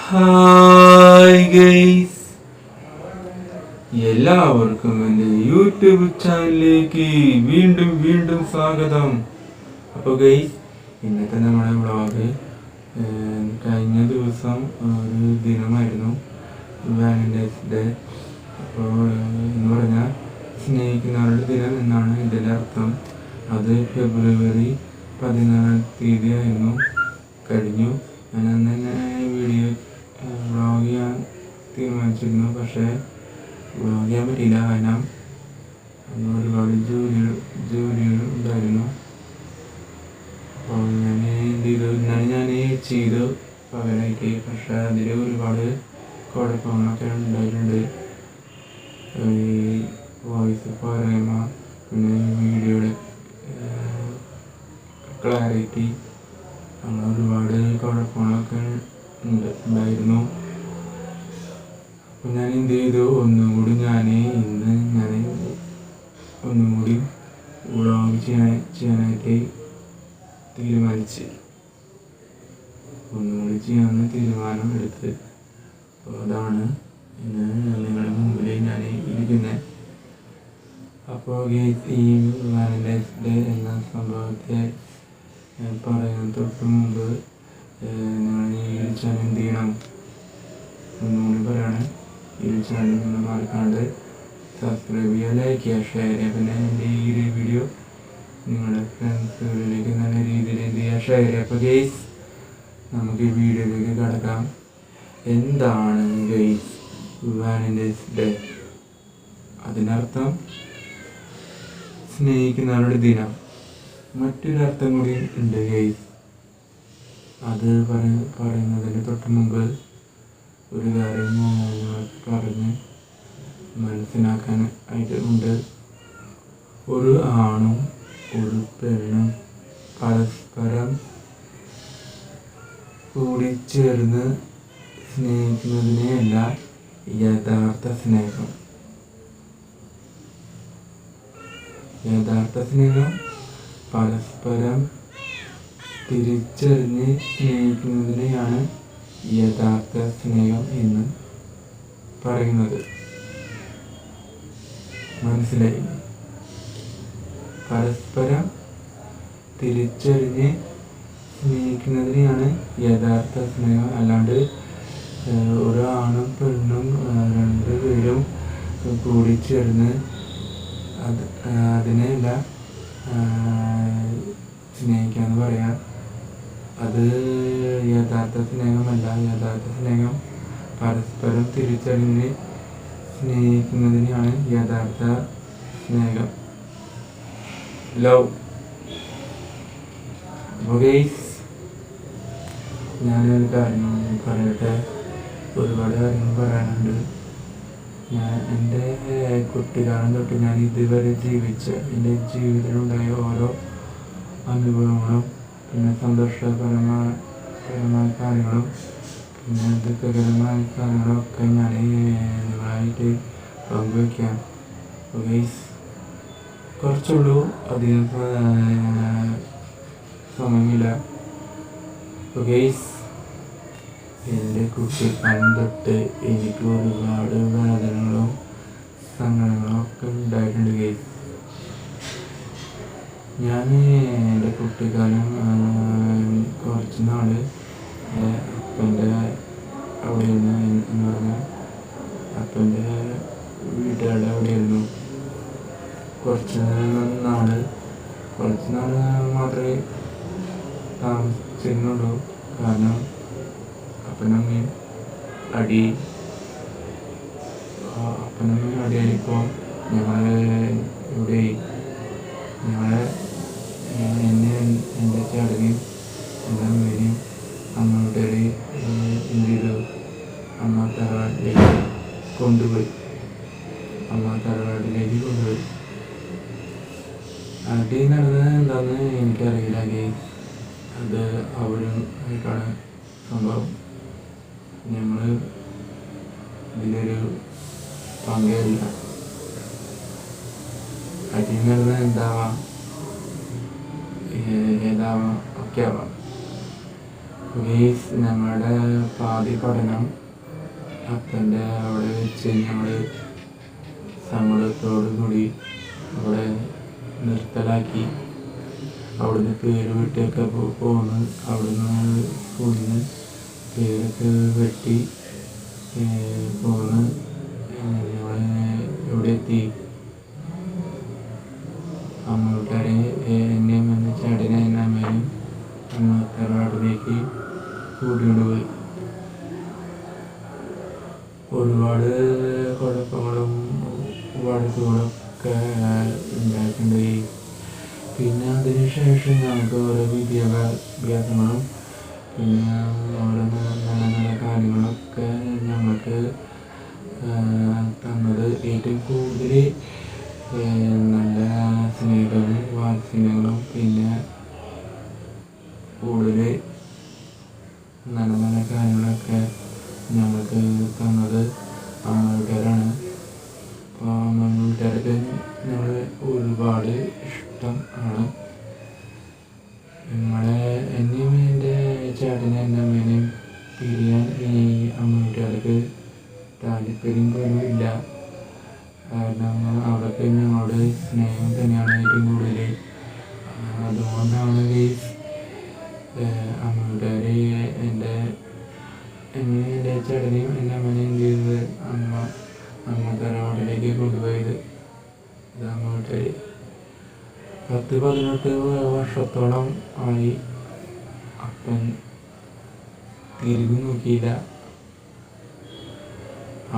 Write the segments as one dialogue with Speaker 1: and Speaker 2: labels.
Speaker 1: Hi guys, എല്ലാവർക്കും എൻ്റെ YouTube ചാനലിലേക്ക് വീണ്ടും വീണ്ടും സ്വാഗതം. അപ്പോൾ ഗൈസ്, ഇന്നത്തെ നമ്മുടെ വ്ളോഗ് കഴിഞ്ഞ ദിവസം ഒരു ദിനമായിരുന്നു, വാലന്റൈൻസ് ഡേ. അപ്പോൾ എന്ന് പറഞ്ഞാൽ സ്നേഹിക്കുന്നവരുടെ ദിനം എന്നാണ് ഇതിൻ്റെ അർത്ഥം. അത് ഫെബ്രുവരി 14 ആയിരുന്നു കഴിഞ്ഞു. ഞാൻ അന്ന് തന്നെ വീഡിയോ വ്ളോഗ് ചെയ്യാൻ തീരുമാനിച്ചിരുന്നു, പക്ഷേ വ്ളോഗ് ചെയ്യാൻ പറ്റിയില്ല. കാരണം അന്ന് ഒരുപാട് ജോലികൾ ഉണ്ടായിരുന്നു. അപ്പോൾ ഞാൻ എന്ത് ചെയ്തു, ഇന്നാണ് ഞാൻ ചെയ്ത് പകരമായിട്ട്. പക്ഷേ അതിൽ ഒരുപാട് കുഴപ്പങ്ങളൊക്കെ ഉണ്ടായിട്ടുണ്ട്. ഈ വോയിസ് പോരായ്മ, പിന്നെ വീഡിയോയുടെ ക്ലാരിറ്റി, അങ്ങനെ ഒരുപാട് കുഴപ്പങ്ങളൊക്കെ ഉണ്ടായിരുന്നു. അപ്പോൾ ഞാൻ എന്ത് ചെയ്തു, ഒന്നും കൂടി വ്ളോഗ് ചെയ്യാനായിട്ട് തീരുമാനിച്ച് ചെയ്യാമെന്ന് തീരുമാനം എടുത്ത്. അപ്പോൾ അതാണ് ഇന്ന് നിങ്ങളുടെ മുമ്പിൽ ഞാൻ ഇരിക്കുന്നത്. അപ്പോൾ ഈ വാലന്റൈൻസ് ഡേ എന്ന സംഭവത്തെ പറയുന്നത് തൊട്ട് മുമ്പ് നിങ്ങൾ ഈ ചാനൽ എന്ത് ചെയ്യണം ഒന്നുകൂടി പറയാണ്. ഈ ചാനൽ നിങ്ങൾ മറക്കാണ്ട് സബ്സ്ക്രൈബ് ചെയ്യുക, ലൈക്ക് ചെയ്യുക, ഷെയർ ചെയ്യുക. പിന്നെ എൻ്റെ ഈ ഒരു വീഡിയോ നിങ്ങളുടെ ഫ്രണ്ട്സുകളിലേക്ക് നല്ല രീതിയിൽ എന്ത് ചെയ്യുക, ഷെയർ ചെയ്യുക. അപ്പോൾ ഗെയ്സ്, നമുക്ക് ഈ വീഡിയോയിലേക്ക് കടക്കാം. എന്താണ് ഗെയ്സ് വാലന്റൈൻസ് ഡേ? അതിനർത്ഥം സ്നേഹിക്കുന്നവരുടെ ദിനം. മറ്റൊരർത്ഥം കൂടി ഉണ്ട് ഗെയ്സ്. അത് പറയുന്നതിന് തൊട്ട് മുമ്പ് ഒരു കാര്യം പറഞ്ഞ് മനസ്സിലാക്കാൻ ആയിട്ട് ഉണ്ട്. ഒരു ആണും ഒരു പെണ്ണും പരസ്പരം കൂടിച്ചേർന്ന് സ്നേഹിക്കുന്നതിനെയല്ല യഥാർത്ഥ സ്നേഹം. യഥാർത്ഥ സ്നേഹം പരസ്പരം തിരിച്ചറിഞ്ഞ് സ്നേഹിക്കുന്നതിനെയാണ് യഥാർത്ഥ സ്നേഹം എന്ന് പറയുന്നത്. മനസ്സിലായി? പരസ്പരം തിരിച്ചറിഞ്ഞ് സ്നേഹിക്കുന്നതിനെയാണ് യഥാർത്ഥ സ്നേഹം. അല്ലാണ്ട് ഒരാണും പെണ്ണും രണ്ടുപേരും കൂടിച്ചേർന്ന് അതിനെയല്ല സ്നേഹിക്കാന്ന് പറയാം. അത് യഥാർത്ഥ സ്നേഹമല്ല. യഥാർത്ഥ സ്നേഹം പരസ്പരം തിരിച്ചറിഞ്ഞ് സ്നേഹിക്കുന്നതിനാണ് യഥാർത്ഥ സ്നേഹം, ലവ്. ഗൈസ്, ഞാനൊരു കാര്യം പറയട്ടെ. ഒരുപാട് കാര്യങ്ങൾ പറയാനുണ്ട്. ഞാൻ എൻ്റെ കുട്ടിക്കാലം തൊട്ട് ഞാൻ ഇതുവരെ ജീവിച്ച എൻ്റെ ജീവിതത്തിലുണ്ടായ ഓരോ അനുഭവങ്ങളും, പിന്നെ സന്തോഷകരമായ കാര്യങ്ങളും, പിന്നെ ദുഃഖകരമായ കാര്യങ്ങളൊക്കെ ഞാൻ നിങ്ങളായിട്ട് പങ്കുവയ്ക്കാം. ഗൈസ്, കുറച്ചുള്ളൂ, അധികം സമയമില്ല. ഗൈസ്, എൻ്റെ കുട്ടിക്കാലം തൊട്ട് എനിക്ക് ഒരുപാട് വേദനകളും സങ്കടങ്ങളും ഒക്കെ ഉണ്ടായിട്ടുണ്ട് ഗൈസ്. ഞാൻ എൻ്റെ കുട്ടിക്കാലം കുറച്ച് നാൾ അപ്പൻ്റെ അവിടെയായിരുന്നു. എന്ന് പറഞ്ഞാൽ അപ്പൻ്റെ വീട്ടുകാരുടെ അവിടെയായിരുന്നു. കുറച്ച് നാൾ മാത്രമേ താമസിച്ചിരുന്നുള്ളൂ. കാരണം അപ്പനമ്മയും അടിയായപ്പോൾ എൻ്റെ ചേട്ടനെയും എൻ്റെ അമ്മേനെയും അമ്മയുടെ എന്ത് ചെയ്തു, അമ്മ തറവാട്ടിലേക്ക് കൊണ്ടുപോയി. അടി നടന്നത് എന്താണെന്ന് എനിക്കറിയില്ല ഗൈസ്. അത് അവരുമായിട്ടാണ് സംഭവം. ഞങ്ങൾ ഇതിലൊരു പങ്കല്ല. അടി നടന്നത് എന്താവാം, ഏതാവാം, ഒക്കെ ആവാം. ഗെയ്സ് ഞങ്ങളുടെ പാതി പഠനം അപ്പൻ്റെ അവിടെ വെച്ച് ഞങ്ങൾ സങ്കടത്തോടു കൂടി അവിടെ നിർത്തലാക്കി. അവിടുന്ന് പേര് വെട്ടിയൊക്കെ പോന്ന് അവിടുന്ന് സ്കൂളിൽ നിന്ന് പേരൊക്കെ വെട്ടി പോന്ന് ഞങ്ങൾ ഇവിടെ എത്തി. അമ്മ വീട്ടുകാരെ എന്നെയും എൻ്റെ ചേട്ടനെ എൻ്റെ അമ്മയും അമ്മ തറവാട്ടിലേക്ക് കൂട്ടിക്കൊണ്ടുപോയി. ഒരുപാട് കുഴപ്പങ്ങളും വഴക്കുകളൊക്കെ ഉണ്ടായിട്ടുണ്ടായി. പിന്നെ അതിനുശേഷം ഞങ്ങൾക്ക് ഓരോ വിദ്യാഭ്യാസങ്ങളും പിന്നെ ഓരോ നല്ല നല്ല കാര്യങ്ങളൊക്കെ ഞങ്ങൾക്ക് തന്നത്. ഏറ്റവും കൂടുതൽ നല്ല സ്നേഹവും വാത്സല്യങ്ങളും പിന്നെ കൂടുതൽ നല്ല നല്ല കാര്യങ്ങളൊക്കെ ഞങ്ങൾക്ക് തന്നത് അമ്മ വീട്ടുകാരാണ്. അപ്പോൾ അമ്മ വീട്ടുകാർക്ക് ഞങ്ങൾ ഒരുപാട് ഇഷ്ടം ആണ്. ഞങ്ങളെ എന്നെയും എൻ്റെ ചേട്ടനെ എൻ്റെ അമ്മേനെയും പിരിയാൻ ഈ അമ്മ വീട്ടുകാർക്ക് താല്പര്യം പോലും ഇല്ല. കാരണം അവർക്ക് ഞങ്ങളുടെ സ്നേഹം തന്നെയാണ് ഏറ്റവും കൂടുതൽ. അതുകൊണ്ടാണ് അമ്മ വീട്ടുകാർ എൻ്റെ ചേട്ടനെയും എൻ്റെ അമ്മേനെയും എന്ത് ചെയ്തത് അമ്മ തറവാട്ടിലേക്ക് കൊണ്ടുപോയത്. ഇത് അമ്മ വീട്ടുകാർ 10-18 വർഷത്തോളം ആയി അപ്പൻ തിരിഞ്ഞു നോക്കിയില്ല.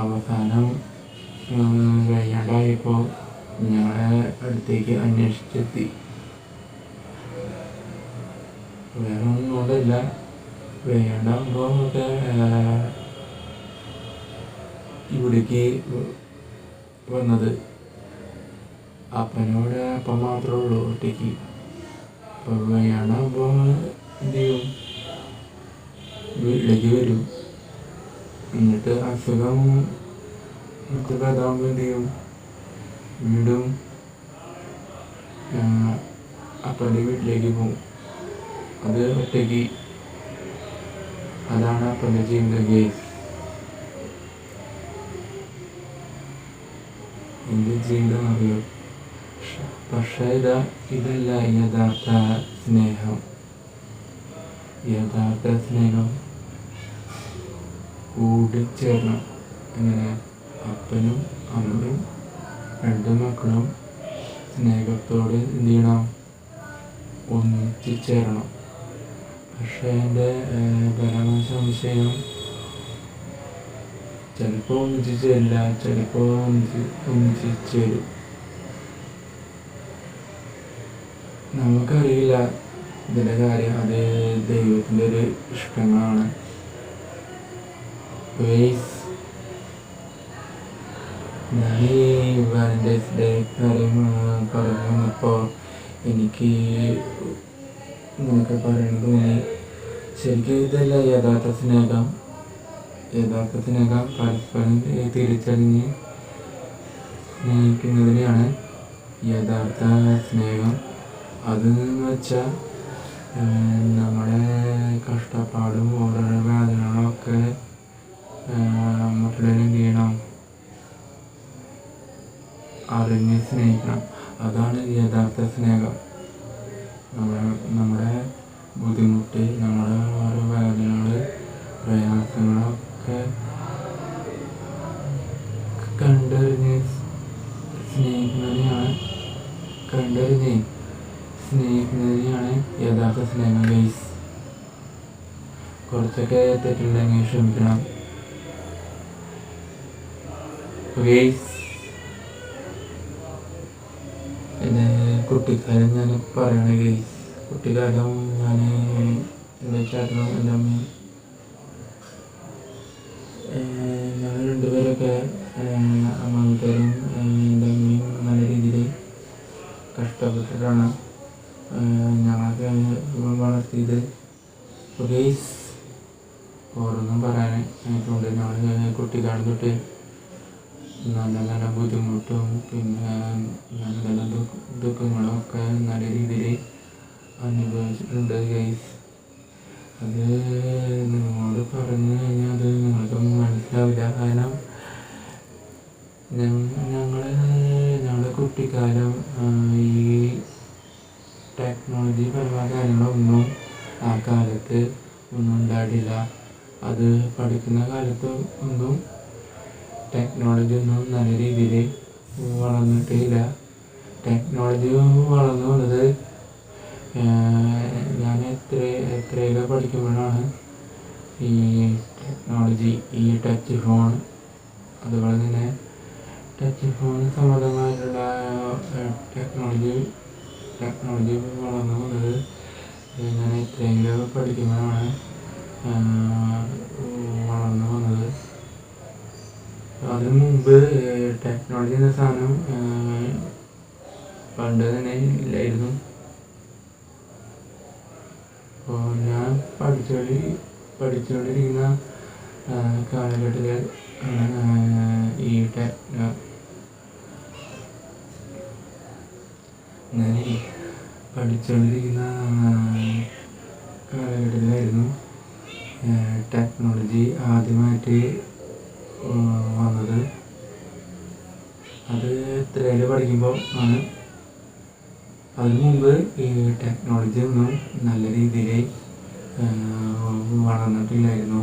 Speaker 1: അവസാനം വയ്യാണ്ടായപ്പോൾ ഞങ്ങളെ അടുത്തേക്ക് അന്വേഷിച്ചെത്തി. വേറെ ഒന്നും കൊണ്ടല്ല, വയ്യാണ്ടാകുമ്പോൾ ഒക്കെ ഇവിടേക്ക് വന്നത്. അപ്പനോട് അപ്പം മാത്രമേ ഉള്ളൂ ഒറ്റയ്ക്ക്. അപ്പോൾ വയ്യാണ്ടാകുമ്പോൾ എന്ത് ചെയ്യും, വീട്ടിലേക്ക് വരും. എന്നിട്ട് അസുഖം ഭേദമാകുമ്പോൾ എന്ത് ചെയ്യും, വീണ്ടും അപ്പൻ്റെ വീട്ടിലേക്ക് പോകും. അത് ഒറ്റയ്ക്ക്. അതാണ് അപ്പൻ്റെ ജീവിത കേസ്. എൻ്റെ ജീവിതം അറിയാം. പക്ഷേ ഇതല്ല യഥാർത്ഥ സ്നേഹം. യഥാർത്ഥ സ്നേഹം കൂടിച്ചേരണം. അങ്ങനെ അപ്പനും അമ്മയും 2 മക്കളും സ്നേഹത്തോടെ എന്ത് ചെയ്യണം, ഒന്നിച്ച് ചേരണം. പക്ഷേ എൻ്റെ പരമ സംശയം, ചിലപ്പോൾ ഒന്നിച്ച് ചേരില്ല, ചിലപ്പോൾ ഒന്നിച്ച് ചേരും. നമുക്കറിയില്ല ഇതിൻ്റെ കാര്യം. അത് ദൈവത്തിൻ്റെ ഒരു ഇഷ്ടങ്ങളാണ്. ഞാൻ ഈ വാലന്റൈൻസ് ഡേ കാര്യം പറഞ്ഞു വന്നപ്പോൾ എനിക്ക് ഇങ്ങനെയൊക്കെ പറയണത് തോന്നി. ശരിക്കും ഇതല്ല യഥാർത്ഥ സ്നേഹം. യഥാർത്ഥ സ്നേഹം പരസ്പരം തിരിച്ചറിഞ്ഞ് സ്നേഹിക്കുന്നതിനെയാണ് യഥാർത്ഥ സ്നേഹം. അതെന്ന് വെച്ചാൽ നമ്മുടെ കഷ്ടപ്പാടും ഓരോരോ വേദനകളൊക്കെ മറ്റുള്ളവരെ എന്ത് ചെയ്യണം, അറിഞ്ഞ് സ്നേഹിക്കണം. അതാണ് യഥാർത്ഥ സ്നേഹം. നമ്മുടെ ബുദ്ധിമുട്ട്, നമ്മുടെ ഓരോ വേദനകൾ, പ്രയാസങ്ങളൊക്കെ കണ്ടറിഞ്ഞ് സ്നേഹിക്കുന്നതിനെയാണ് യഥാർത്ഥ സ്നേഹം. ഗൈസ്, കുറച്ചൊക്കെ തെറ്റുണ്ടെങ്കിൽ ക്ഷമിക്കണം. ഗൈസ്, എൻ്റെ കുട്ടിക്കാലം ഞാൻ പറയണ ഗൈസ്. കുട്ടിക്കാലം ഞാൻ എൻ്റെ ചേട്ടനും എൻ്റെ അമ്മയും ഞങ്ങൾ 2 പേരൊക്കെ അമ്മ വീട്ടുകാരും എൻ്റെ അമ്മയും നല്ല രീതിയിൽ കഷ്ടപ്പെട്ടിട്ടാണ് ഞങ്ങളൊക്കെ വളർത്തിയത്. ഗൈസ്, ഓരോന്നും പറയാനായിട്ടുണ്ട്. ഞങ്ങൾ കുട്ടിക്കാലം തൊട്ട് നല്ല നല്ല ബുദ്ധിമുട്ടും പിന്നെ നല്ല നല്ല ദുഃഖങ്ങളും ഒക്കെ നല്ല രീതിയിൽ അനുഭവിച്ചിട്ടുണ്ട് ഗൈസ്. അത് നിങ്ങളോട് പറഞ്ഞു കഴിഞ്ഞാൽ അത് നിങ്ങൾക്ക് മനസ്സിലാവില്ല. കാരണം ഞങ്ങളുടെ കുട്ടിക്കാലം ഈ ടെക്നോളജി പരമായ കാര്യങ്ങളൊന്നും ആ കാലത്ത് ഒന്നും ഉണ്ടായിട്ടില്ല. അത് പഠിക്കുന്ന കാലത്ത് ഒന്നും ടെക്നോളജി ഒന്നും നല്ല രീതിയിൽ വളർന്നിട്ടില്ല. ടെക്നോളജി വളർന്നു വന്നത് ഞാൻ എത്രയൊക്കെ പഠിക്കുമ്പോഴാണ് ഈ ടെക്നോളജി, ഈ ടച്ച് ഫോൺ, അതുപോലെ തന്നെ ടച്ച് ഫോൺ സംബന്ധമായിട്ടുള്ള ടെക്നോളജി വളർന്നു വന്നത് ഞാൻ എത്രയെങ്കിലും പഠിക്കുമ്പോഴാണ് വളർന്നു വന്നത്. അതിനു മുമ്പ് ടെക്നോളജി എന്ന സാധനം പണ്ട് തന്നെ ഇല്ലായിരുന്നു. അപ്പോൾ ഞാൻ പഠിച്ചുകൊണ്ടിരിക്കുന്ന കാലഘട്ടത്തിൽ ഈ ഞാൻ പഠിച്ചുകൊണ്ടിരിക്കുന്ന കാലഘട്ടത്തിലായിരുന്നു ടെക്നോളജി ആദ്യമായിട്ട് വന്നത്. അത് എത്രയിൽ പഠിക്കുമ്പോൾ ആണ്. അതിനു മുമ്പ് ഈ ടെക്നോളജി ഒന്നും നല്ല രീതിയിൽ വളർന്നിട്ടില്ലായിരുന്നു.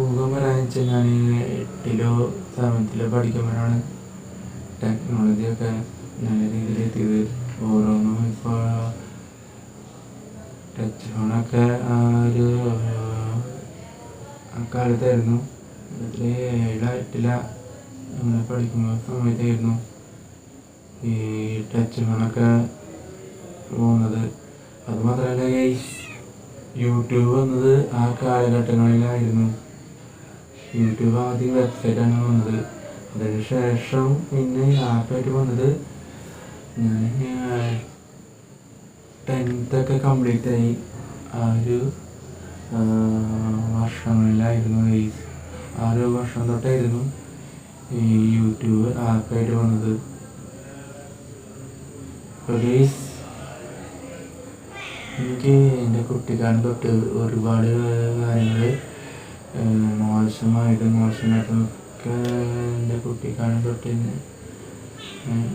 Speaker 1: ഊഹം പറയാന്ന് വെച്ചാൽ ഞാൻ 8-ലോ 7-ലോ പഠിക്കുമ്പോഴാണ് ടെക്നോളജിയൊക്കെ നല്ല രീതിയിൽ എത്തിയത്. ഓരോന്നും ഇപ്പോൾ ടച്ച് ഫോണൊക്കെ ഒരു അക്കാലത്തായിരുന്നു. 7-8 നമ്മൾ പഠിക്കുന്ന സമയത്തായിരുന്നു ഈ ടച്ച് ഫോണൊക്കെ പോകുന്നത്. അതുമാത്രമല്ല യൂട്യൂബ് വന്നത് ആ കാലഘട്ടങ്ങളിലായിരുന്നു. യൂട്യൂബ് ആദ്യം വെബ്സൈറ്റാണ് വന്നത്. അതിന് ശേഷം പിന്നെ ആപ്പായിട്ട് വന്നത് ഞാൻ 10th ഒക്കെ കംപ്ലീറ്റ് ആയി ആ ഒരു വർഷങ്ങളിലായിരുന്നു. ആ ഒരു വർഷം തൊട്ടായിരുന്നു ഈ യൂട്യൂബ് ആപ്പായിട്ട് വന്നത്. എനിക്ക് എൻ്റെ കുട്ടിക്കാലം തൊട്ട് ഒരുപാട് കാര്യങ്ങൾ മോശമായിട്ടും ഒക്കെ എൻ്റെ കുട്ടിക്കാലം തൊട്ട്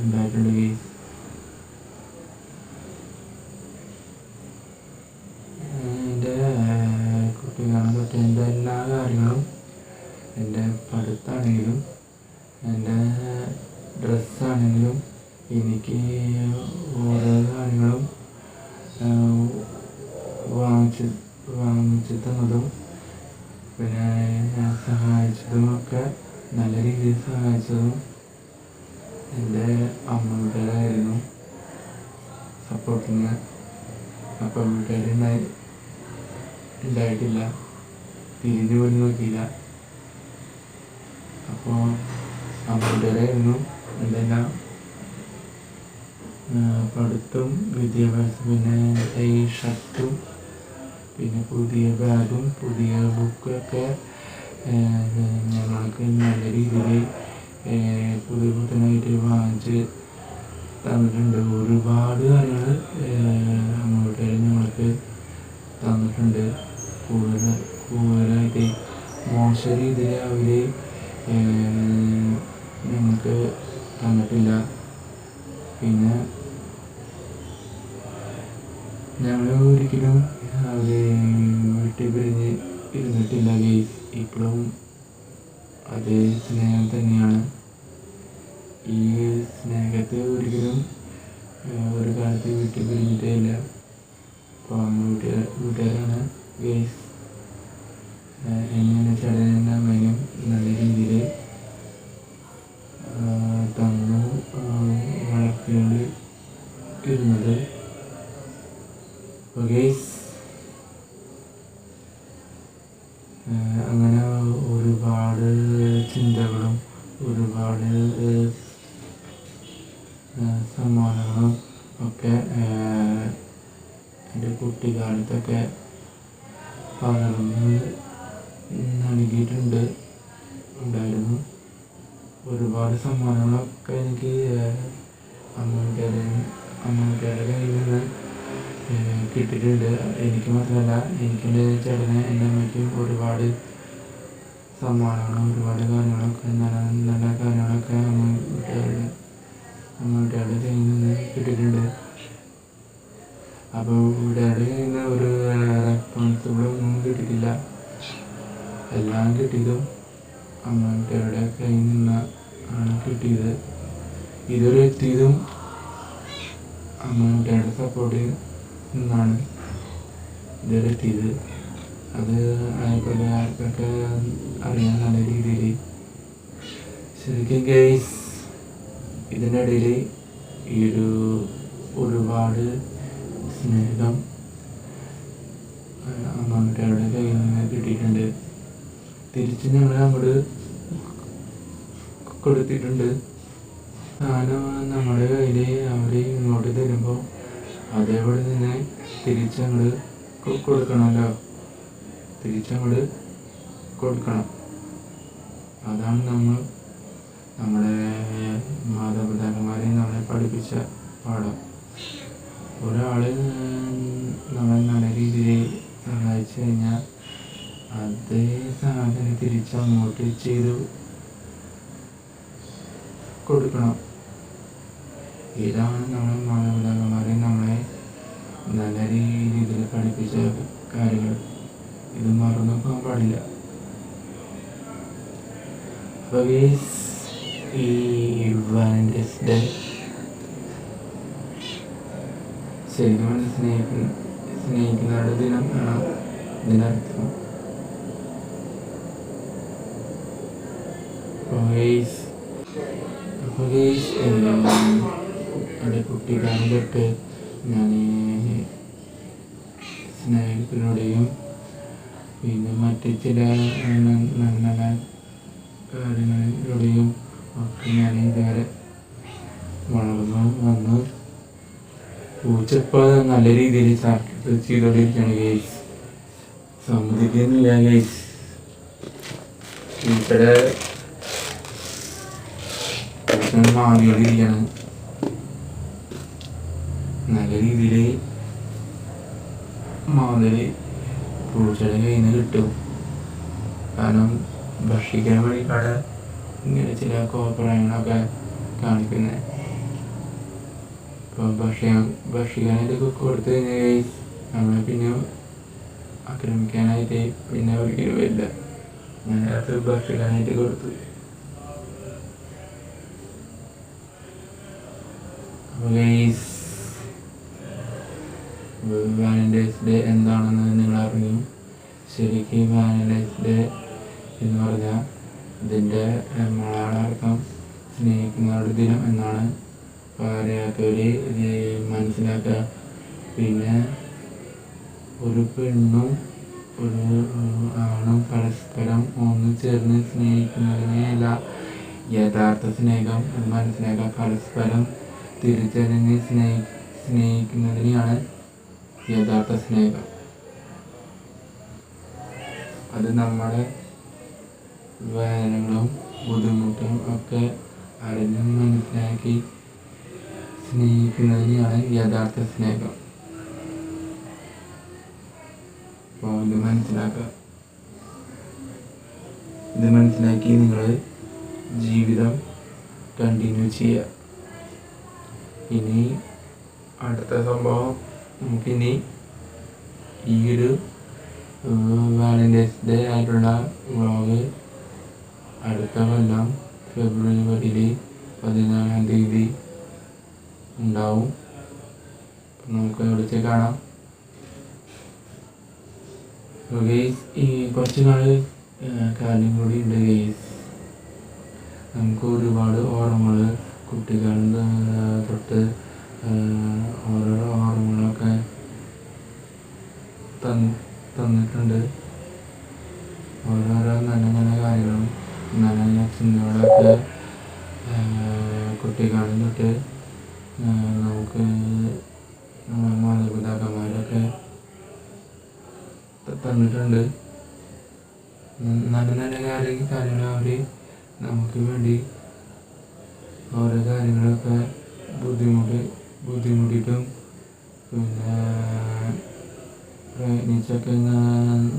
Speaker 1: ഉണ്ടായിട്ടുണ്ട്. എൻ്റെ കുട്ടിക്കാലം തൊട്ട് എൻ്റെ എല്ലാ കാര്യങ്ങളും, എൻ്റെ പഠിത്തമാണെങ്കിലും എൻ്റെ ഡ്രസ്സാണെങ്കിലും എനിക്ക് ഓരോ കാര്യങ്ങളും വാങ്ങിച്ചു തന്നതും പിന്നെ സഹായിച്ചതുമൊക്കെ, നല്ല രീതിയിൽ സഹായിച്ചതും എൻ്റെ അമ്മൂട്ടരായിരുന്നു. സപ്പോർട്ടിങ് അപ്പം ഉണ്ടായിട്ടില്ല, തിരിഞ്ഞു പോലും നോക്കിയില്ല. അപ്പോൾ അമ്മൂട്ടരായിരുന്നു എന്തെല്ലാം പഠിത്തവും വിദ്യാഭ്യാസം. പിന്നെ ഈ ഷർട്ടും പിന്നെ പുതിയ ബാഗും പുതിയ ബുക്കൊക്കെ ഞങ്ങൾക്ക് നല്ല രീതിയിൽ പുതിയതായിട്ട് വാങ്ങിച്ച് തന്നിട്ടുണ്ട്. ഒരുപാട് കാര്യങ്ങൾ അങ്ങോട്ട് ഞങ്ങൾക്ക് തന്നിട്ടുണ്ട്. കൂടുതലായിട്ട് മോശം രീതിയിൽ അവർ ഞങ്ങൾക്ക് തന്നിട്ടില്ല. പിന്നെ ഞങ്ങൾ ഒരിക്കലും അവർ വീട്ടിൽ പിരിഞ്ഞ് ഇരുന്നിട്ടില്ല. ഇപ്പോഴും അതേ സ്നേഹം തന്നെയാണ്. ഈ സ്നേഹത്തെ ഒരിക്കലും ഒരു കാലത്ത് വീട്ടിൽ പിരിഞ്ഞിട്ടേ ഇല്ല. അപ്പോൾ വീട്ടുകാരാണ് എങ്ങനെ ചേട്ടൻ്റെ അമ്മയും നല്ല രീതിയിൽ തന്നു വളർത്തിക്കൊണ്ട് ഇരുന്നത്. അങ്ങനെ ഒരുപാട് ചിന്തകളും ഒരുപാട് സമ്മാനങ്ങളും ഒക്കെ എൻ്റെ കുട്ടിക്കാലത്തൊക്കെ പകർന്ന് ഉണ്ടായിരുന്നു. ഒരുപാട് സമ്മാനങ്ങളൊക്കെ എനിക്ക് അമ്മയുടെ അമ്മൂട്ടിയുടെ കയ്യിൽ നിന്ന് കിട്ടിയിട്ടുണ്ട്. എനിക്ക് മാത്രമല്ല, എനിക്കെൻ്റെ ചേട്ടന് എൻ്റെ അമ്മയ്ക്കും ഒരുപാട് സമ്മാനങ്ങളും ഒരുപാട് കാര്യങ്ങളൊക്കെ നല്ല നല്ല കാര്യങ്ങളൊക്കെ അമ്മൂട്ടിയുടെ കയ്യിൽ നിന്ന് കിട്ടിയിട്ടുണ്ട്. അപ്പോൾ വീട്ടുകാരുടെ കയ്യിൽ നിന്ന് ഒരു റെസ്പോൺസിബിളൊന്നും കിട്ടിയിട്ടില്ല. എല്ലാം കിട്ടിയതും അമ്മൂട്ടിയുടെ കയ്യിൽ നിന്ന് ആണ് കിട്ടിയത്. ഇതുവരെ എത്തിയതും അമ്മൂട്ടിയുടെ സപ്പോർട്ടിൽ നിന്നാണ് ഇതുവരെ എത്തിയത്. അത് അതേപോലെ ആർക്കൊക്കെ അറിയാൻ നല്ല രീതിയിൽ. ശരിക്കും ഗൈസ്, ഇതിൻ്റെ ഇടയിൽ ഈ ഒരുപാട് സ്നേഹം അമ്മൂട്ടിയുടെ കയ്യിൽ നിന്ന് കിട്ടിയിട്ടുണ്ട്. തിരിച്ച് ഞങ്ങൾ അങ്ങോട്ട് കൊടുത്തിട്ടുണ്ട്. സാധനം നമ്മുടെ കയ്യിൽ അവർ ഇങ്ങോട്ട് തരുമ്പോൾ അതേപോലെ തന്നെ തിരിച്ചങ്ങോട്ട് കൊടുക്കണമല്ലോ, തിരിച്ചങ്ങോട്ട് കൊടുക്കണം. അതാണ് നമ്മുടെ മാതാപിതാക്കന്മാരെ നമ്മളെ പഠിപ്പിച്ച പാഠം. ഒരാൾ നമ്മളെ നല്ല രീതിയിൽ സഹായിച്ചു കഴിഞ്ഞാൽ അതേ സാധനം തിരിച്ചങ്ങോട്ട് ചെയ്ത് കൊടുക്കണം. ഇതാണ് നമ്മുടെ മാതാപിതാക്കന്മാരെ നമ്മളെ നല്ല രീതിയിൽ പഠിപ്പിച്ച കാര്യങ്ങൾ. ഇത് മറന്നു പോകാൻ പാടില്ല. അപ്പോൾ ഈ വാലന്റൈൻസ് ഡേ ശരിക്കും സ്നേഹിക്കുന്നവരുടെ ദിനം ആണ് ഇതിനർത്ഥം. അപ്പോൾ എൻ്റെ കുട്ടിക്കാലം തൊട്ട് ഞാൻ സ്നേഹത്തിലൂടെയും പിന്നെ മറ്റ് ചില നല്ല കാര്യങ്ങളിലൂടെയും ഒക്കെ ഞാൻ ഇതുവരെ വളർന്നു വന്നു. പൂച്ചപ്പോൾ നല്ല രീതിയിൽ സാക്രിഫൈസ് ചെയ്തുകൊണ്ടിരിക്കുകയാണ് ഗൈസ്. സമ്മതിക്കുന്നില്ല ഗൈസ്. പൂച്ചയുടെ മാറിക്കൊണ്ടിരിക്കുകയാണ്. നല്ല രീതിയിൽ മാതല് പൂച്ചയുടെ കയ്യിൽ നിന്ന് കിട്ടും. കാരണം ഭക്ഷിക്കാൻ വേണ്ടിയിട്ടാണ് ഇങ്ങനെ ചില കോപ്രായങ്ങളൊക്കെ കാണിക്കുന്നത്. ഇപ്പോൾ ഭക്ഷിക്കാനായിട്ട് കൊടുത്തു കഴിഞ്ഞാൽ നമ്മളെ പിന്നെ ആക്രമിക്കാനായിട്ട് പിന്നെ ഒരിക്കലും വരില്ല. ഞാൻ അത് ഭക്ഷിക്കാനായിട്ട് കൊടുത്തു. അപ്പോൾ ഗൈസ്, വാലന്റൈൻസ് ഡേ എന്താണെന്ന് നിങ്ങൾ അറിഞ്ഞു. ശരിക്കും വാലന്റൈൻസ് ഡേ എന്ന് പറഞ്ഞാൽ ഇതിൻ്റെ മലയാളാർത്ഥം സ്നേഹിക്കുന്നവരുടെ ദിനം എന്നാണ്. അറിയാത്തവർ മനസ്സിലാക്കുക. പിന്നെ ഒരു പെണ്ണും ഒരു ആണും പരസ്പരം ഒന്ന് ചേർന്ന് സ്നേഹിക്കുന്നതിനെയല്ല യഥാർത്ഥ സ്നേഹം എന്ന് മനസ്സിലാക്കുക. പരസ്പരം തിരിച്ചറിഞ്ഞ് സ്നേഹിക്കുന്നതിനെയാണ് യഥാർത്ഥ സ്നേഹം. അത് നമ്മുടെ വേദനകളും ബുദ്ധിമുട്ടും ഒക്കെ അറിഞ്ഞും മനസ്സിലാക്കി സ്നേഹിക്കുന്നതിനെയാണ് യഥാർത്ഥ സ്നേഹം. അപ്പോൾ ഇത് മനസ്സിലാക്കുക. ഇത് മനസ്സിലാക്കി നിങ്ങൾ ജീവിതം കണ്ടിന്യൂ ചെയ്യുക. ഇനി അടുത്ത സംഭവം നമുക്കിനി ഈ ഒരു വാലന്റൈൻസ് ഡേ ആയിട്ടുള്ള വ്ളോഗ് അടുത്ത കൊല്ലം ഫെബ്രുവരി 14-ാം തീയതി ഉണ്ടാവും. അപ്പം നമുക്ക് വിളിച്ച് കാണാം. ഗെയ്സ്, ഈ കുറച്ച് നാൾ കാര്യം കൂടി ഉണ്ട് ഗെയ്സ്. നമുക്ക് ഒരുപാട് ഓർമ്മകൾ കുട്ടികളിൽ തൊട്ട് ഓരോരോ ഓർമ്മകളൊക്കെ തന്നിട്ടുണ്ട്. ഓരോരോ നല്ല നല്ല കാര്യങ്ങളും നല്ല നല്ല ചിന്തകളൊക്കെ കുട്ടികളിൽ തൊട്ട് നമുക്ക് മാതാപിതാക്കന്മാരൊക്കെ തന്നിട്ടുണ്ട്. നല്ല നല്ല കാര്യങ്ങൾ അവർ നമുക്ക് വേണ്ടി ഓരോ കാര്യങ്ങളൊക്കെ ബുദ്ധിമുട്ട് ബുദ്ധിമുട്ടിയിട്ടും പിന്നെ പ്രയത്നിച്ചൊക്കെ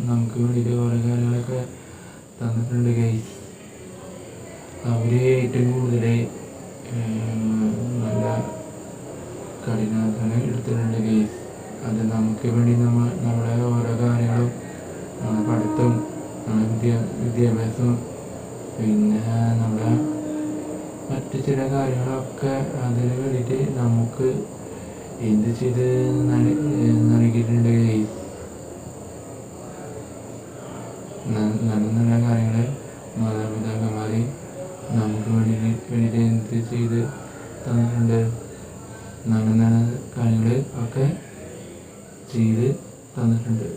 Speaker 1: നമുക്ക് വേണ്ടിയിട്ട് ഓരോ കാര്യങ്ങളൊക്കെ തന്നിട്ടുണ്ട് ഗൈസ്. അവർ ഏറ്റവും കൂടുതൽ നല്ല കഠിനാധ്വാനം എടുത്തിട്ടുണ്ട് ഗൈസ്. അത് നമുക്ക് വേണ്ടി നമ്മുടെ ഓരോ കാര്യങ്ങളും, നമ്മുടെ പഠിത്തവും, നമ്മുടെ വിദ്യാഭ്യാസവും, പിന്നെ നമ്മുടെ മറ്റ് ചില കാര്യങ്ങളൊക്കെ അതിന് വേണ്ടിയിട്ട് നമുക്ക് എന്ത് ചെയ്ത് നൽകിയിട്ടുണ്ട് ഗൈസ്. നല്ല നല്ല കാര്യങ്ങൾ മാതാപിതാക്കന്മാർ നമുക്ക് വേണ്ടിയിട്ട് എന്ത് ചെയ്ത് തന്നിട്ടുണ്ട്. നല്ല നല്ല കാര്യങ്ങൾ ഒക്കെ ചെയ്ത് തന്നിട്ടുണ്ട്.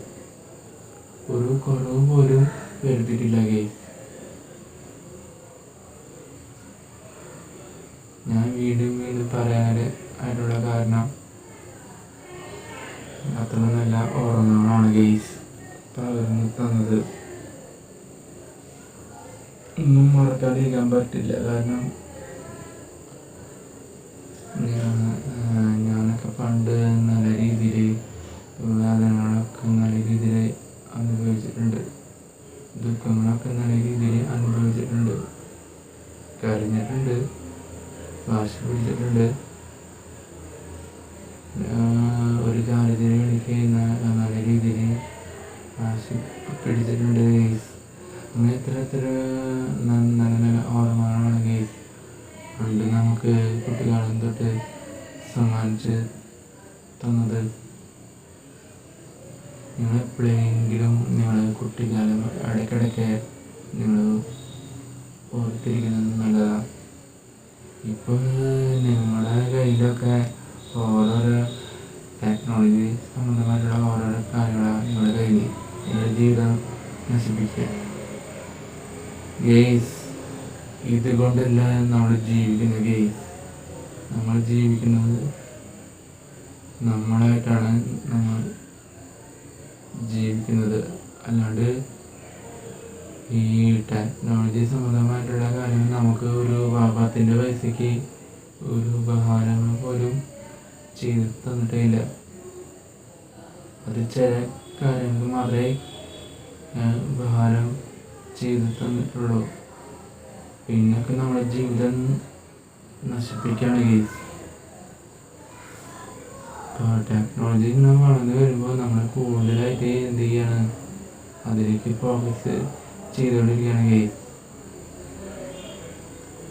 Speaker 1: ഒരു കുറവ് പോലും വരുത്തിയിട്ടില്ല ഗൈസ്. ഞാൻ വീണ്ടും വീണ്ടും പറയാനായിട്ടുള്ള കാരണം അത്ര നല്ല ഓർമ്മകളാണ് ഗൈസ് പകർന്നു തന്നത്. ഒന്നും മറക്കാതിരിക്കാൻ പറ്റില്ല. കാരണം ഞാനൊക്കെ പണ്ട് നല്ല രീതിയിൽ വേദനകളൊക്കെ നല്ല രീതിയിൽ അനുഭവിച്ചിട്ടുണ്ട്. ദുഃഖങ്ങളൊക്കെ നല്ല രീതിയിൽ അനുഭവിച്ചിട്ടുണ്ട്. കരഞ്ഞിട്ടുണ്ട്, വാശി പിടിച്ചിട്ടുണ്ട്. ഒരു കാര്യത്തിന് വേണ്ടിയിട്ട് നല്ല രീതിയിൽ വാശി പിടിച്ചിട്ടുണ്ട് ഗൈസ്. അങ്ങനെ എത്ര നല്ല നല്ല ഓർമ്മകളാണ് ഗൈസ് പണ്ട് നമുക്ക് കുട്ടിക്കാലം തൊട്ട് സമ്മാനിച്ച് തന്നത്. നിങ്ങൾ എപ്പോഴെങ്കിലും നിങ്ങൾ കുട്ടിക്കാലം ഇടയ്ക്കിടയ്ക്ക് നിങ്ങൾ ഓർത്തിരിക്കുന്നത് നല്ലതാണ്. ഇപ്പോൾ നിങ്ങളുടെ കയ്യിലൊക്കെ ഓരോരോ ടെക്നോളജി സംബന്ധമായിട്ടുള്ള ഓരോരോ കാര്യങ്ങളാണ് നിങ്ങളുടെ കയ്യിൽ. നിങ്ങളുടെ ജീവിതം നശിപ്പിക്കുക ഗെയ്സ്. ഇതുകൊണ്ടല്ല നമ്മൾ ജീവിക്കുന്നത് ഗെയ്സ്. നമ്മൾ ജീവിക്കുന്നത് നമ്മളായിട്ടാണ് നമ്മൾ ജീവിക്കുന്നത്. അല്ലാണ്ട് ഈ ടെക്നോളജി സംബന്ധമായിട്ടുള്ള കാര്യങ്ങൾ നമുക്ക് ഒരു 10 പൈസയ്ക്ക് ഒരു ഉപഹാരങ്ങൾ പോലും ചെയ്ത് തന്നിട്ടില്ല. അത് ചില കാര്യങ്ങൾക്ക് മാത്രമേ ഉപഹാരം ചെയ്ത് തന്നിട്ടുള്ളൂ. പിന്നൊക്കെ നമ്മുടെ ജീവിതം നശിപ്പിക്കുകയാണ് ഗൈസ്. ഇപ്പോൾ ടെക്നോളജി ഇങ്ങനെ വളർന്നു വരുമ്പോൾ നമ്മൾ കൂടുതലായിട്ട് എന്ത് ചെയ്യാണ്, അതിലേക്ക് ഫോക്കസ് ചെയ്തുകൊണ്ടിരിക്കുകയാണ് ഗൈസ്.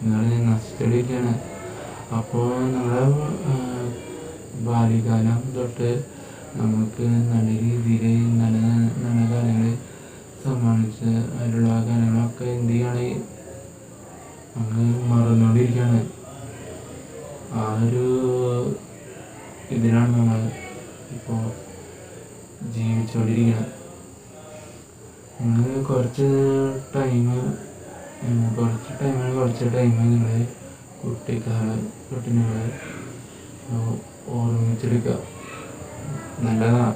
Speaker 1: നിങ്ങൾ നശിച്ചുകൊണ്ടിരിക്കുകയാണ്. അപ്പോൾ നമ്മുടെ ബാല്യകാലം തൊട്ട് നമുക്ക് നല്ല രീതിയിൽ നല്ല നല്ല കാര്യങ്ങൾ സമ്മാനിച്ച് അതിലുള്ള കാര്യങ്ങളൊക്കെ എന്ത് ചെയ്യാണ്, നമ്മൾ മറന്നുകൊണ്ടിരിക്കുകയാണ്. ആ ഒരു ഇതിലാണ് നമ്മൾ ഇപ്പോൾ ജീവിച്ചുകൊണ്ടിരിക്കുന്നത്. നിങ്ങൾ കുറച്ച് ടൈം നിങ്ങൾ കുട്ടിക്കാലം തൊട്ട് നിങ്ങൾ ഓർമ്മിച്ചെടുക്കുക. നല്ലതാണ്.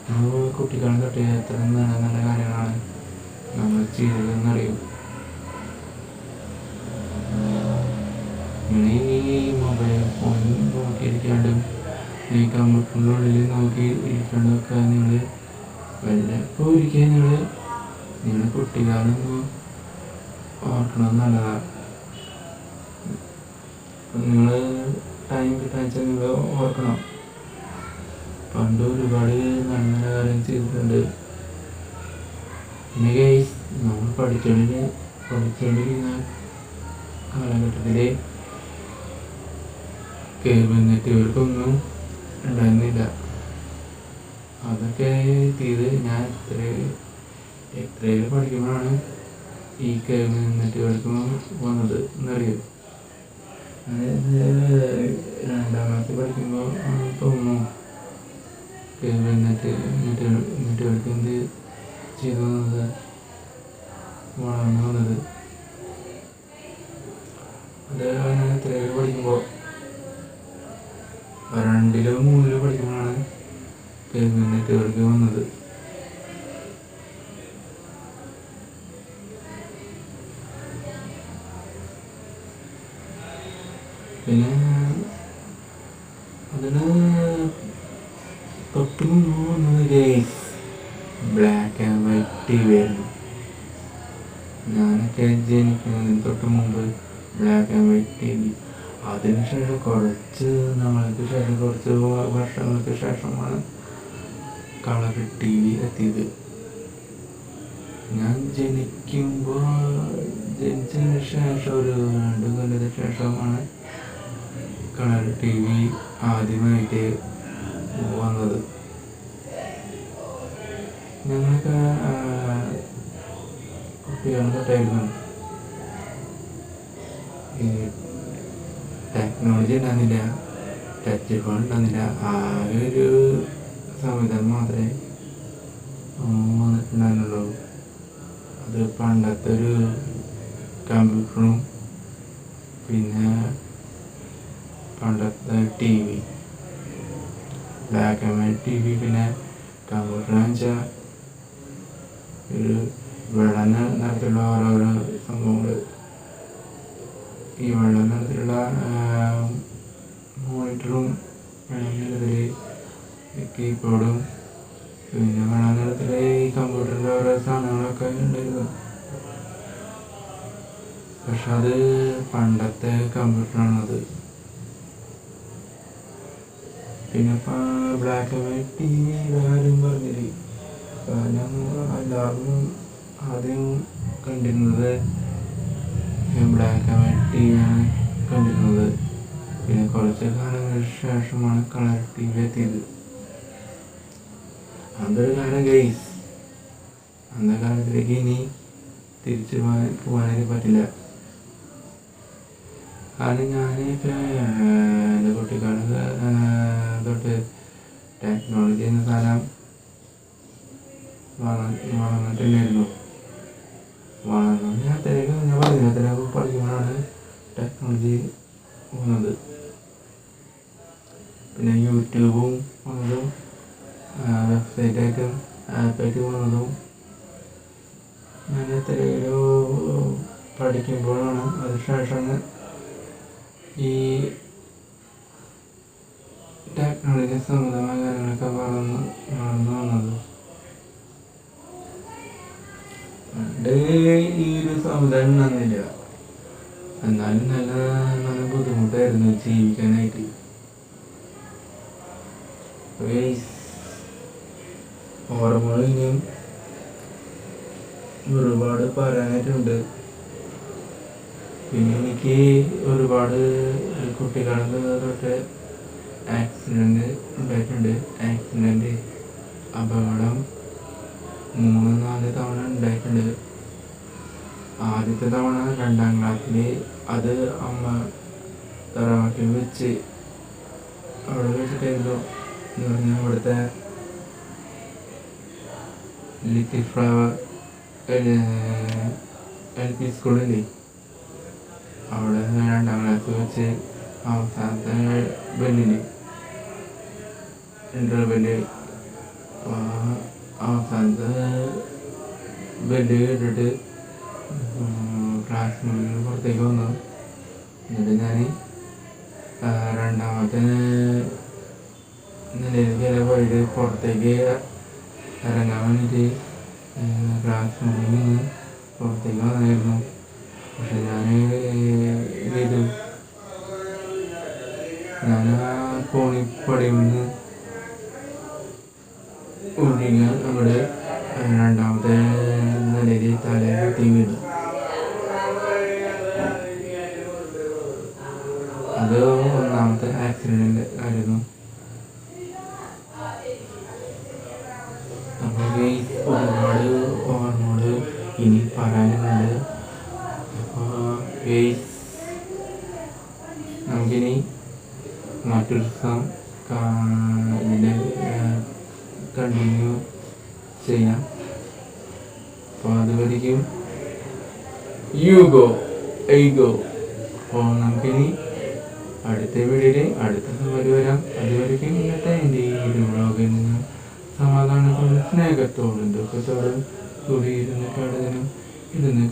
Speaker 1: നമ്മൾ കുട്ടിക്കാലം തൊട്ട് എത്ര നല്ല നല്ല കാര്യങ്ങളാണ് നമ്മൾ ചെയ്തതെന്നറിയും. നിങ്ങൾ ഈ മൊബൈൽ ഫോൺ നോക്കിയിരിക്കാണ്ടും ഈ കമ്പ്യൂട്ടറിൻ്റെ ഉള്ളിൽ നോക്കി ഇരിക്കാണ്ടൊക്കെ നിങ്ങൾ വല്ലപ്പോൾ ഒരിക്കൽ നിങ്ങൾ കുട്ടിക്കാലം ഒന്ന് ഓർക്കണം നല്ലതാണ്. നിങ്ങൾ ടൈം കിട്ടാച്ചാൽ നിങ്ങൾ ഓർക്കണം. പണ്ട് ഒരുപാട് നല്ല നല്ല കാര്യം ചെയ്തിട്ടുണ്ട്. പിന്നെ ഗൈസ്, നമ്മൾ പഠിച്ചുകൊണ്ടിരിക്കുന്ന കാലഘട്ടത്തിൽ കേബിൾ നെറ്റ്വർക്കൊന്നും ഉണ്ടായിരുന്നില്ല. അതൊക്കെ ചെയ്ത് ഞാൻ എത്രയിൽ പഠിക്കുമ്പോഴാണ് ഈ കേബിൾ നെറ്റ്വർക്ക് വന്നത് എന്നറിയും. അതായത് 2ാം ക്ലാസ്സിൽ പഠിക്കുമ്പോൾ തോന്നുന്നു കേബിൾ നെറ്റ്വർക്ക് എന്ത് ചെയ്തു വന്നത്, വളർന്നു വന്നത്. അത് ഞാൻ എത്രയിൽ പഠിക്കുമ്പോൾ 2ലോ 3ലോ പഠിക്കുമ്പോഴാണ് കേബിൾ നെറ്റ്വർക്ക് വന്നത്. പിന്നെ അതിന് തൊട്ട് മുമ്പ് guys black and white T V ആയിരുന്നു. ഞാനൊക്കെ ജനിക്കുന്നതിന് തൊട്ട് മുമ്പ് black and white T V. അതിനുശേഷം കുറച്ച് നാൾക്ക് ശേഷം, കുറച്ച് വർഷങ്ങൾക്ക് ശേഷമാണ് കളർ ടി വി എത്തിയത്. ഞാൻ ജനിച്ചതിന് ശേഷം ഒരു 2 കൊല്ലത്തിന് ശേഷമാണ് കളർ ടി വി ആദ്യമായിട്ട് വന്നത്. ഞങ്ങൾക്ക് കുട്ടികളും തൊട്ടായിരുന്നു ഈ ടെക്നോളജി ഉണ്ടാകുന്നില്ല, ടച്ച് ഫോൺ ഉണ്ടാകുന്നില്ല. ആ ഒരു സംവിധാനം മാത്രമേ വന്നിട്ടുണ്ടായിരുന്നുള്ളൂ. അത് പണ്ടത്തെ ഒരു കമ്പ്യൂട്ടറും പിന്നെ പണ്ടത്തെ T V, black and white T V. പിന്നെ കമ്പ്യൂട്ടറെന്ന് വെച്ചാൽ ഒരു വെള്ള നിറത്തിലുള്ള ഓരോരോ സംഭവങ്ങൾ. ഈ വെള്ള നിറത്തിലുള്ള മോണിറ്ററും, വെള്ള നിറത്തിൽ കീബോർഡും, പിന്നെ വെള്ള നിറത്തിൽ ഈ കമ്പ്യൂട്ടറിൻ്റെ ഓരോ സാധനങ്ങളൊക്കെ ഉണ്ടായിരുന്നു. പക്ഷെ അത് പണ്ടത്തെ കമ്പ്യൂട്ടറാണത്. പിന്നെ black and white T V കാര്യം പറഞ്ഞില്ല. കാരണം എല്ലാവരും ആദ്യം കണ്ടിരുന്നത് ബ്ലാക്ക് ആൻഡ് വൈറ്റ് ടി വിയാണ് കണ്ടിരുന്നത്. പിന്നെ കുറച്ച് കാലങ്ങൾക്ക് ശേഷമാണ് കളർ ടി വി എത്തിയത്. അതൊരു കാലം ഗൈസ്. അന്ന കാലത്തിലേക്ക് ഇനി തിരിച്ചു പോകാനായിട്ട് പറ്റില്ല. കാരണം ഞാനിപ്പോൾ എൻ്റെ കുട്ടിക്കാലത്ത് തൊട്ട് ടെക്നോളജി എന്ന സാധനം വളർന്നിട്ടുണ്ടായിരുന്നു. ഞാൻ പഠിക്കുമ്പോഴാണ് ടെക്നോളജി വന്നത്. പിന്നെ യൂട്യൂബും വന്നതും, വെബ്സൈറ്റായിട്ടും ആപ്പായിട്ട് വന്നതും ഞാൻ എത്രയോ പഠിക്കുമ്പോഴാണ്. അതിനുശേഷമാണ് ഈ ടെക്നോളജി സംബന്ധമായ കാര്യങ്ങളൊക്കെ വളർന്നു വന്നത്. ഈ ഒരു സംവിധാനം ഉണ്ടാകുന്നില്ല. എന്നാലും നല്ല നല്ല ബുദ്ധിമുട്ടായിരുന്നു ജീവിക്കാനായിട്ട്. ഓർമ്മകൾ ഇനിയും ഒരുപാട് പറയാനായിട്ടുണ്ട്. പിന്നെ എനിക്ക് ഒരുപാട് കുട്ടിക്കാലത്ത് തൊട്ട് ആക്സിഡൻറ്റ് ഉണ്ടായിട്ടുണ്ട്. അപകടം 3-4 തവണ ഉണ്ടായിട്ടുണ്ട്. ആദ്യത്തെ തവണ 2ാം ക്ലാസ്സിൽ, അത് അമ്മ തറവാട്ടിൽ വെച്ച് അവിടെ വെച്ചിട്ടായിരുന്നു. എന്ന് പറഞ്ഞാൽ ഇവിടുത്തെ ലിറ്റിൽ ഫ്ലവർ LP സ്കൂളില്ലേ, അവിടെ 2ാം ക്ലാസ് വെച്ച് അവസാനത്തെ ബെല്ലില് ഇൻ്റർവെല്ല്, അവസാനത്തെ ബെല്ല് കേട്ടിട്ട് ക്ലാസ് മുറിയിൽ പുറത്തേക്ക് വന്നു. എന്നിട്ട് ഞാൻ 2ാമത്തെ നിലയിലേക്ക് പോയിട്ട് പുറത്തേക്ക് ഇറങ്ങാൻ വേണ്ടിയിട്ട് ക്ലാസ് മുറിയിൽ നിന്ന് പുറത്തേക്ക് വന്നായിരുന്നു. പക്ഷെ ഞാൻ ചെയ്തു, ഞാൻ ആ കോണിപ്പടിയിൽ നിന്ന് ഒഴുകി അവിടെ 2ാമത്തെ നിലയിൽ തലയിൽ കുത്തി വീണു. അത് 1ാമത്തെ ആക്സിഡന്റ് ആയിരുന്നു. അപ്പോൾ ഒരുപാട് ഓർമ്മകൾ ഇനി പറയാനുണ്ട്. അപ്പോൾ നമുക്കിനി മറ്റൊരു ദിവസം ഇതിൻ്റെ കണ്ടിന്യൂ ചെയ്യാം. അപ്പോൾ അതുവരെയും അപ്പോൾ നമുക്കിനി അടുത്ത വീഡിയോയിൽ അടുത്ത സമയം വരാം. അതുവരെയും ഇന്നത്തെ എൻ്റെ ഈ വ്ളോഗിൽ നിന്ന് സമാധാനത്തോടും സ്നേഹത്തോടും ദുഃഖത്തോടും കൂടിയിരുന്ന്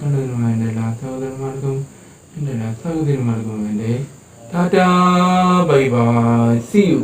Speaker 1: കണ്ടതിനുമായ എൻ്റെ എല്ലാ സഹോദരന്മാർക്കും എൻ്റെ എല്ലാ സഹോദരിമാർക്കും എൻ്റെ tata, bye bye, see U.